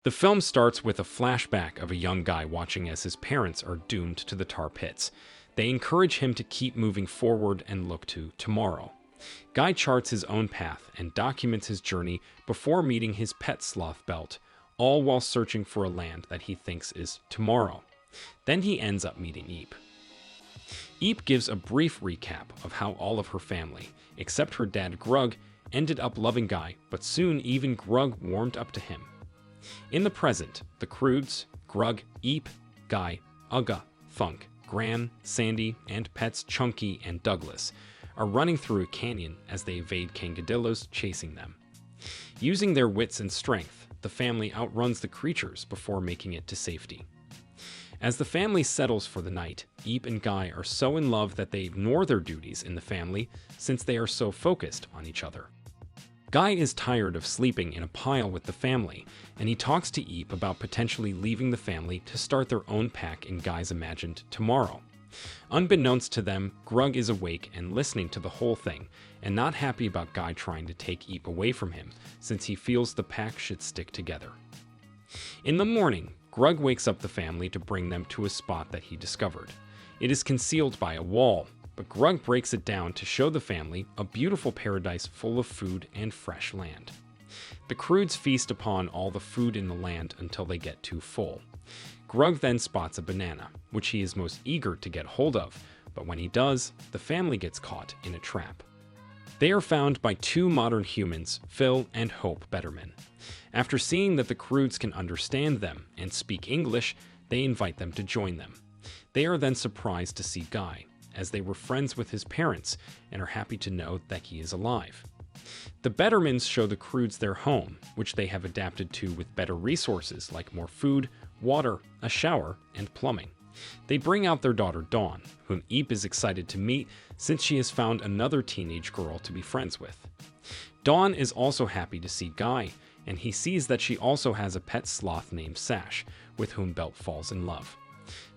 The film starts with a flashback of a young guy watching as his parents are doomed to the tar pits. They encourage him to keep moving forward and look to tomorrow. Guy charts his own path and documents his journey before meeting his pet sloth Belt, all while searching for a land that he thinks is tomorrow. Then he ends up meeting Eep. Eep gives a brief recap of how all of her family, except her dad Grug, ended up loving Guy, but soon even Grug warmed up to him. In the present, the Croods, Grug, Eep, Guy, Ugga, Thunk, Gran, Sandy, and pets Chunky and Douglas are running through a canyon as they evade Kangadillos chasing them. Using their wits and strength, the family outruns the creatures before making it to safety. As the family settles for the night, Eep and Guy are so in love that they ignore their duties in the family since they are so focused on each other. Guy is tired of sleeping in a pile with the family, and he talks to Eep about potentially leaving the family to start their own pack in Guy's imagined tomorrow. Unbeknownst to them, Grug is awake and listening to the whole thing, and not happy about Guy trying to take Eep away from him, since he feels the pack should stick together. In the morning, Grug wakes up the family to bring them to a spot that he discovered. It is concealed by a wall, but Grug breaks it down to show the family a beautiful paradise full of food and fresh land. The Croods feast upon all the food in the land until they get too full. Grug then spots a banana, which he is most eager to get hold of, but when he does, the family gets caught in a trap. They are found by two modern humans, Phil and Hope Betterman. After seeing that the Croods can understand them and speak English, they invite them to join them. They are then surprised to see Guy, as they were friends with his parents and are happy to know that he is alive. The Bettermans show the Croods their home, which they have adapted to with better resources like more food, water, a shower, and plumbing. They bring out their daughter Dawn, whom Eep is excited to meet since she has found another teenage girl to be friends with. Dawn is also happy to see Guy, and he sees that she also has a pet sloth named Sash, with whom Belt falls in love.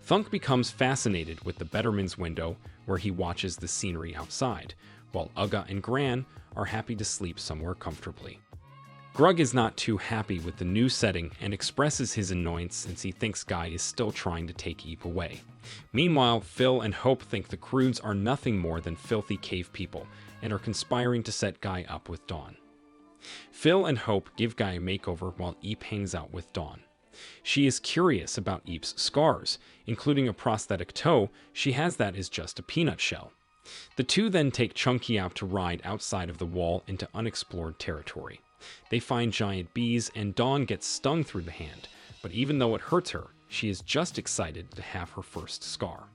Thunk becomes fascinated with the Betterman's window, where he watches the scenery outside, while Ugga and Gran are happy to sleep somewhere comfortably. Grug is not too happy with the new setting and expresses his annoyance since he thinks Guy is still trying to take Eep away. Meanwhile, Phil and Hope think the Croods are nothing more than filthy cave people and are conspiring to set Guy up with Dawn. Phil and Hope give Guy a makeover while Eep hangs out with Dawn. She is curious about Eep's scars, including a prosthetic toe. She has that is just a peanut shell. The two then take Chunky out to ride outside of the wall into unexplored territory. They find giant bees and Dawn gets stung through the hand, but even though it hurts her, she is just excited to have her first scar.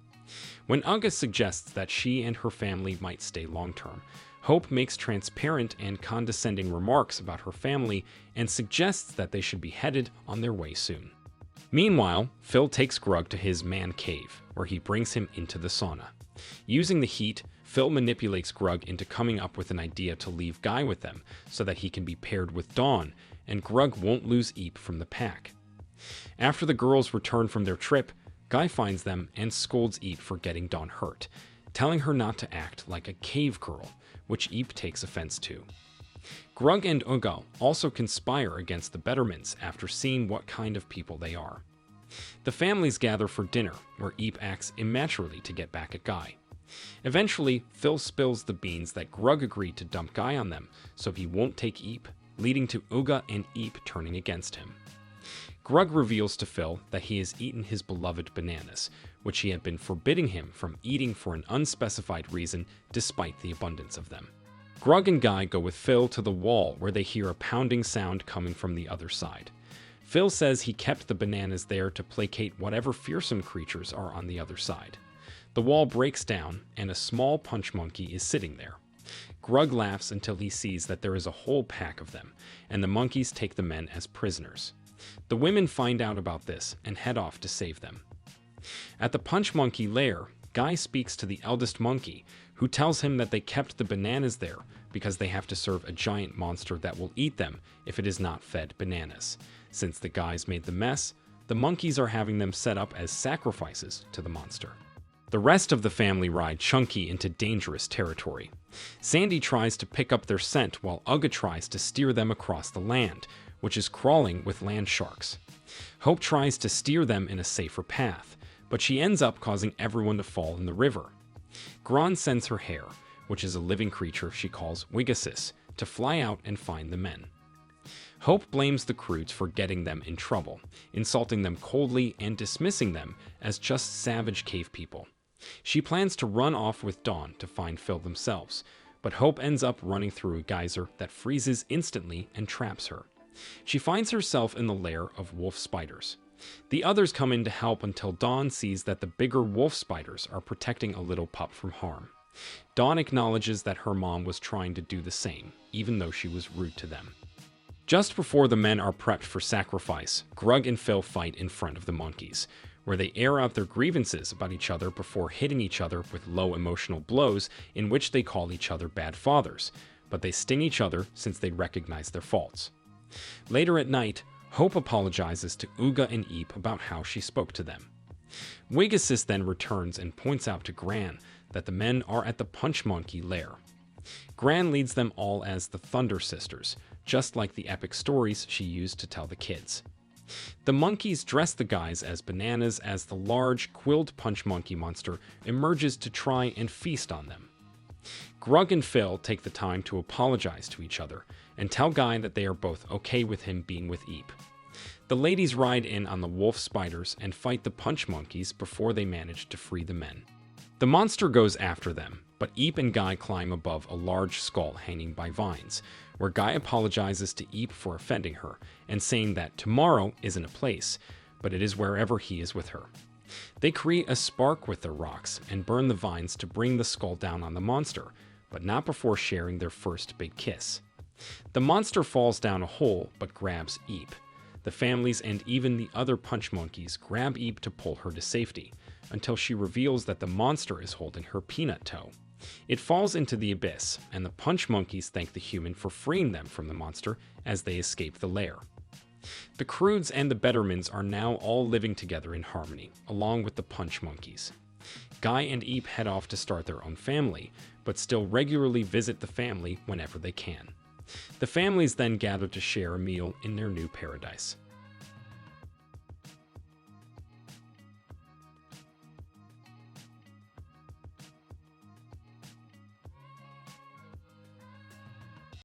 When Ugga suggests that she and her family might stay long-term, Hope makes transparent and condescending remarks about her family and suggests that they should be headed on their way soon. Meanwhile, Phil takes Grug to his man cave, where he brings him into the sauna. Using the heat, Phil manipulates Grug into coming up with an idea to leave Guy with them so that he can be paired with Dawn, and Grug won't lose Eep from the pack. After the girls return from their trip, Guy finds them and scolds Eep for getting Dawn hurt, telling her not to act like a cave girl, which Eep takes offense to. Grug and Ugga also conspire against the Bettermans after seeing what kind of people they are. The families gather for dinner, where Eep acts immaturely to get back at Guy. Eventually, Phil spills the beans that Grug agreed to dump Guy on them, so he won't take Eep, leading to Ugga and Eep turning against him. Grug reveals to Phil that he has eaten his beloved bananas, which he had been forbidding him from eating for an unspecified reason despite the abundance of them. Grug and Guy go with Phil to the wall where they hear a pounding sound coming from the other side. Phil says he kept the bananas there to placate whatever fearsome creatures are on the other side. The wall breaks down and a small punch monkey is sitting there. Grug laughs until he sees that there is a whole pack of them, and the monkeys take the men as prisoners. The women find out about this and head off to save them. At the punch monkey lair, Guy speaks to the eldest monkey, who tells him that they kept the bananas there because they have to serve a giant monster that will eat them if it is not fed bananas. Since the guys made the mess, the monkeys are having them set up as sacrifices to the monster. The rest of the family ride Chunky into dangerous territory. Sandy tries to pick up their scent while Ugga tries to steer them across the land, which is crawling with land sharks. Hope tries to steer them in a safer path, but she ends up causing everyone to fall in the river. Gran sends her hare, which is a living creature she calls Wigasis, to fly out and find the men. Hope blames the Croods for getting them in trouble, insulting them coldly and dismissing them as just savage cave people. She plans to run off with Dawn to find Phil themselves, but Hope ends up running through a geyser that freezes instantly and traps her. She finds herself in the lair of wolf spiders. The others come in to help until Dawn sees that the bigger wolf spiders are protecting a little pup from harm. Dawn acknowledges that her mom was trying to do the same, even though she was rude to them. Just before the men are prepped for sacrifice, Grug and Phil fight in front of the monkeys, where they air out their grievances about each other before hitting each other with low emotional blows in which they call each other bad fathers, but they sting each other since they recognize their faults. Later at night, Hope apologizes to Uga and Eep about how she spoke to them. Wigasis then returns and points out to Gran that the men are at the Punch Monkey lair. Gran leads them all as the Thunder Sisters, just like the epic stories she used to tell the kids. The monkeys dress the guys as bananas as the large, quilled punch monkey monster emerges to try and feast on them. Grug and Phil take the time to apologize to each other and tell Guy that they are both okay with him being with Eep. The ladies ride in on the wolf spiders and fight the punch monkeys before they manage to free the men. The monster goes after them, but Eep and Guy climb above a large skull hanging by vines, where Guy apologizes to Eep for offending her and saying that tomorrow isn't a place, but it is wherever he is with her. They create a spark with their rocks and burn the vines to bring the skull down on the monster, but not before sharing their first big kiss. The monster falls down a hole but grabs Eep. The families and even the other punch monkeys grab Eep to pull her to safety, until she reveals that the monster is holding her peanut toe. It falls into the abyss, and the punch monkeys thank the human for freeing them from the monster as they escape the lair. The Croods and the Bettermans are now all living together in harmony, along with the punch monkeys. Guy and Eep head off to start their own family, but still regularly visit the family whenever they can. The families then gather to share a meal in their new paradise.